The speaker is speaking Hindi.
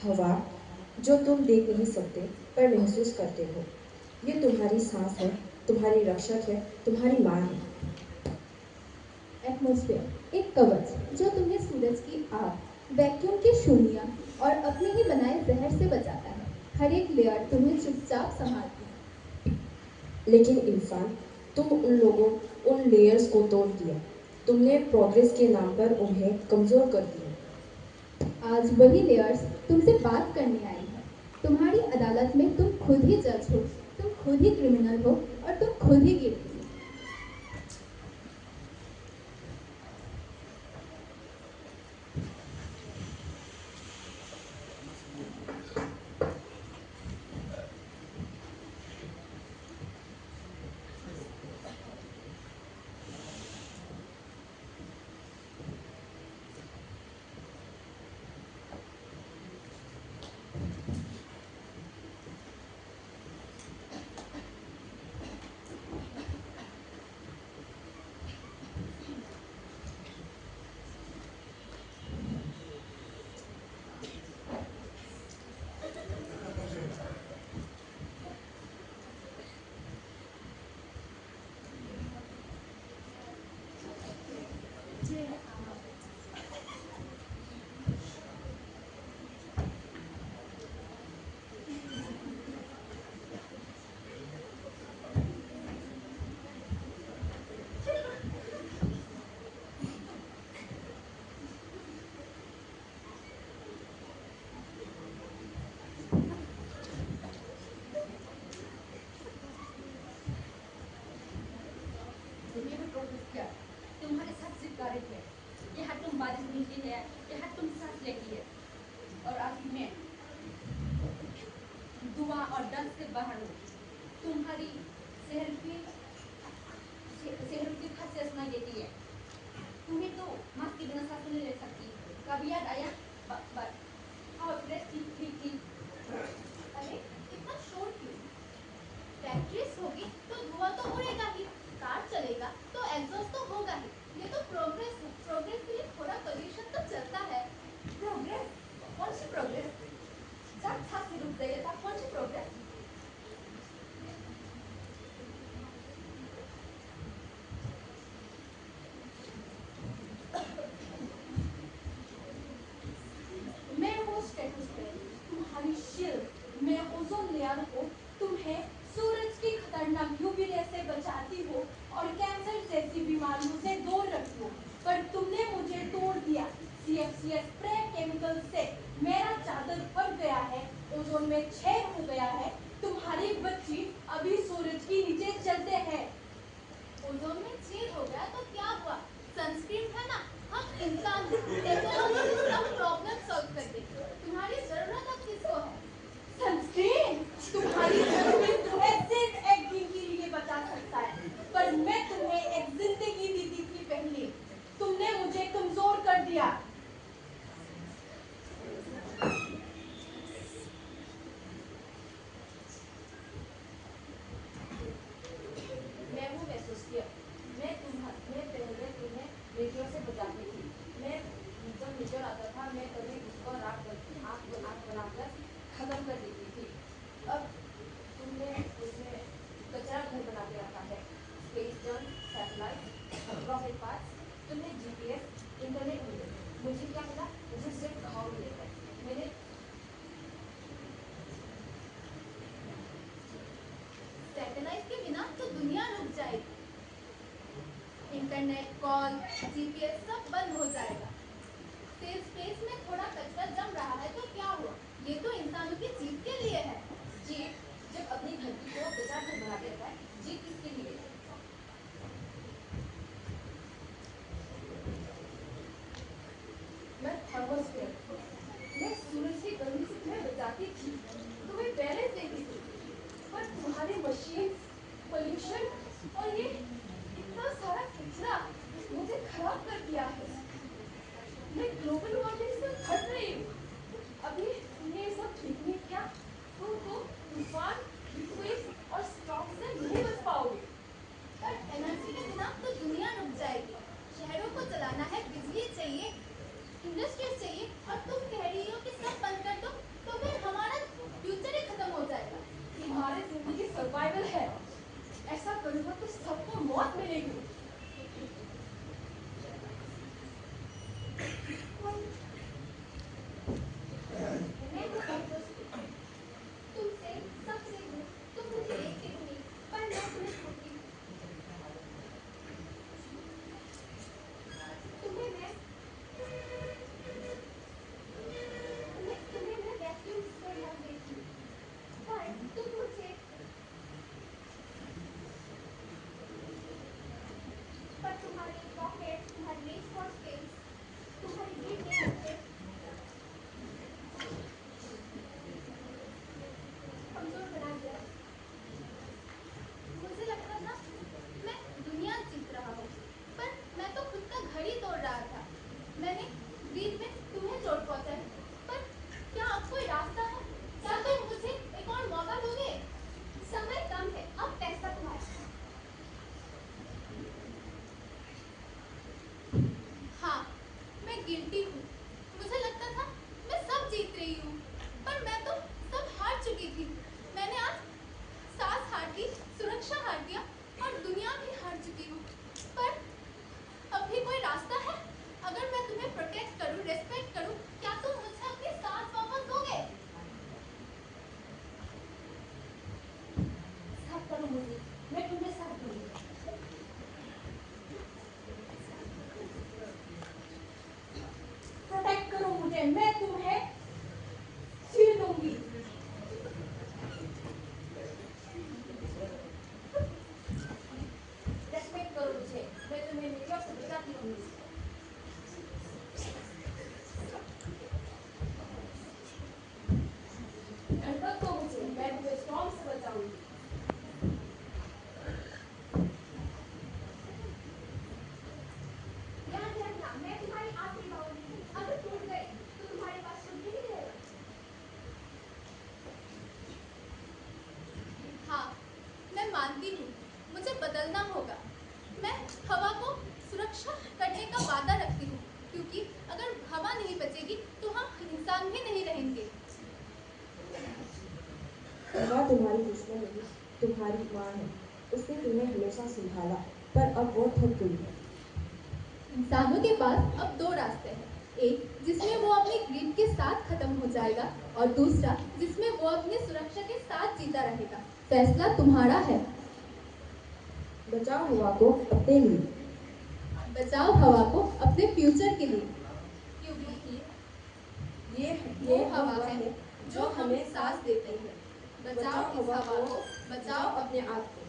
हवा जो तुम देख नहीं सकते पर महसूस करते हो। ये तुम्हारी सांस है, तुम्हारी रक्षक है, तुम्हारी माँ है। एटमॉस्फेयर एक कवच जो तुम्हें सूरज की आग, वैक्यूम की शून्य और अपने ही बनाए जहर से बचाता है। हर एक लेयर तुम्हें चुपचाप संभालती है। लेकिन इंसान, तुम उन लेयर्स को तोड़ दिया। तुमने प्रोग्रेस के नाम पर उन्हें कमजोर कर दिया। आज वही लेयर्स तुमसे बात करने आई है। तुम्हारी अदालत में तुम खुद ही जज हो, तुम खुद ही क्रिमिनल हो और तुम खुद ही गिल्टी हो। तुमने भी प्रोग्रेस किया, तुम्हारे साथ चिपकारे थे। यहाँ तुम बारिश मिलती है, यहाँ तुम सांस लेती है, और आज मैं दुआ और डर से बाहर हूँ। तुम्हारी शहर की खासियत सुनाई देती है। तुम्हें तो माँ के बिना सांस नहीं ले सकती। कभी याद आया हाँ प्रेस थी। अरे इतना शोर क्यों? फैक्ट्रीज होगी तो धुआं तो उड़ेगा ही, कार चलेगा तो एग्जॉस्ट तो होगा ही। ये तो प्रोग्रेस है, प्रोग्रेस के लिए थोड़ा पोल्यूशन तो चलता है। प्रोग्रेस? कौन सी प्रोग्रेस? जब सांस से रुक गई था, कौन सी प्रोग्रेस? मैं हूँ स्ट्रेटोस्फेयर, तुम्हारी शील्ड। मैं ओजोन लेयर को तुम्हें सूरज की खतरनाक यूवी रे से बचाती हो और कैंसर जैसी बीमारियों से दूर रखती हो। पर तुमने मुझे तोड़ दिया। CFC स्प्रे केमिकल से मेरा चादर फट गया है, ओजोन में छेद हो गया है। तुम्हारी बच्ची अभी सूरज के नीचे चलते हैं। ओजोन में छेद हो गया तो क्या हुआ? सनस्क्रीन है ना, हम इंसान हैं, टेक्नोलॉजी से सब प्रॉब्लम सॉल्व कर देगी। तुम्हारी जरूरत अब किसको है? सनस्क्रीन? तुम्हारी सनस्क्रीन तुम्हें सिर्फ एक दिन के लिए बचा सकता है, पर मैं तुम्हें एक जिंदगी दी थी पहले। तुमने मुझे कमजोर कर दिया। मैं हूँ मेसोस्फियर। मैं पहले तुम्हें मीटियोर से बचाती थी। मैं जब मीटियोर आता था, मैं कभी उसको आग बनाकर खत्म कर देती थी। अब तुमने उसमें कचरा घर बना के रखा है। Space junk, satellite, rocket parts. तुम्हें GPS, इंटरनेट मिले। मुझे क्या मिला? मुझे सिर्फ घाव मिले हैं। मैंने सैटेलाइट के बिना तो दुनिया रुक जाएगी। इंटरनेट, कॉल, जीपीएस सब बंद हो जाएगा। स्पेस में थोड़ा कचरा जम रहा है तो क्या हुआ? ये तो इंसानों की जीत के लिए है। जीत? जब अपनी धरती को कचरा घर बना के रखा है, जीत किसके लिए? मैं थर्मोस्फेयर। मैं सूरज की गर्मी से तुम्हें बचाती थी, तुम्हें बैलेंस देती थी। पर तुम्हारी मशीन, पोल्यूशन और ये इतना सारा कचरा मुझे खराब कर दिया है। मैं ग्लोबल वार्मिंग से घट रही हूँ। अभी तुमने ये सब ठीक नहीं किया, तो तूफान, हीटवेव्स और स्टॉर्म से नहीं बच पाओगे। पर एनर्जी के बिना तो दुनिया रुक जाएगी। शहरों को चलाना है, बिजली चाहिए, इंडस्ट्रीज चाहिए, और तुम कह रही हो कि सब बंद कर दो। हाँ, मैं गिल्टी हूँ। मुझे लगता था मैं सब जीत रही हूँ, पर मैं तो सब हार चुकी थी। मैंने आज सांस हार दी, सुरक्षा हार दिया और दुनिया भी हार चुकी हूँ। पर अब भी कोई रास्ता है? अगर मैं तुम्हें प्रोटेक्ट करूँ, रेस्पेक्ट करूँ, क्या तुम मुझसे अपनी सांस वापस दोगे? साथ करो मुझे, मैं तुम्हें साथ दूंगी। प्रोटेक्ट करो मुझे, मैं तुम्हें शील्ड दूंगी। रेस्पेक्ट करो मुझे, मैं तुम्हें मीडिया से बचाती रहूंगी। धड़कन दो मुझे, मैं तुम्हें स्टॉर्म से बचाऊंगी। याद रखना, मैं तुम्हारी आखिरी बाउंड्री हूँ। अगर टूट गई तो तुम्हारे पास कुछ भी नहीं रहेगा। हाँ, मैं मानती हूँ, मुझे बदलना होगा। मैं हवा को सुरक्षा करने का वादा रखती हूँ, क्योंकि अगर हवा नहीं बचेगी तो हम इंसान भी नहीं रहेंगे। हवा तुम्हारी दुश्मन नहीं, तुम्हारी माँ है। उसने तुम्हें हमेशा संभाला, पर अब वो थक गई है। इंसानों के पास अब दो रास्ते हैं, एक जिसमें वो अपनी ग्रीड के साथ खत्म हो जाएगा और दूसरा जिसमें वो अपनी सुरक्षा के साथ जीता रहेगा। फैसला तुम्हारा है। बचाओ हवा को अपने लिए। बचाओ हवा को अपने फ्यूचर के लिए, क्योंकि ये वो हवा है जो हमें सांस देती है। बचाओ इस हवा को, बचाओ अपने आप को।